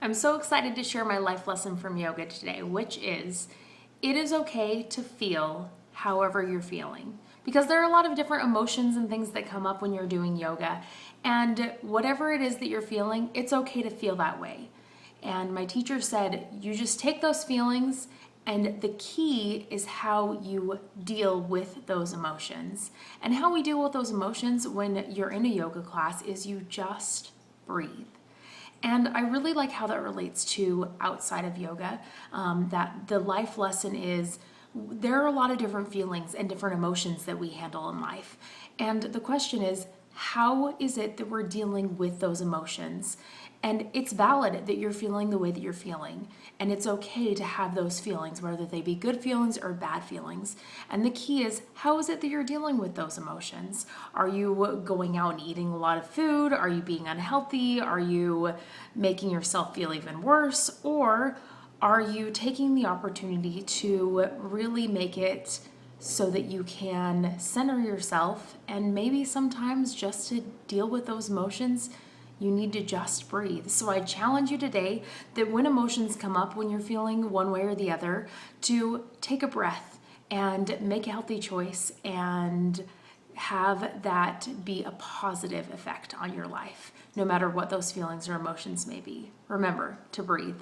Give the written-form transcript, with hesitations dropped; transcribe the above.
I'm so excited to share my life lesson from yoga today, which is it is okay to feel however you're feeling. Because there are a lot of different emotions and things that come up when you're doing yoga. And whatever it is that you're feeling, it's okay to feel that way. And my teacher said, you just take those feelings, and the key is how you deal with those emotions. And how we deal with those emotions when you're in a yoga class is you just breathe. And I really like how that relates to outside of yoga, that the life lesson is there are a lot of different feelings and different emotions that we handle in life. And the question is, how is it that we're dealing with those emotions? And it's valid that you're feeling the way that you're feeling. And it's okay to have those feelings, whether they be good feelings or bad feelings. And the key is, how is it that you're dealing with those emotions? Are you going out and eating a lot of food? Are you being unhealthy? Are you making yourself feel even worse? Or are you taking the opportunity to really make it so that you can center yourself, and maybe sometimes just to deal with those emotions, you need to just breathe. So I challenge you today that when emotions come up, when you're feeling one way or the other, to take a breath and make a healthy choice and have that be a positive effect on your life, no matter what those feelings or emotions may be. Remember to breathe.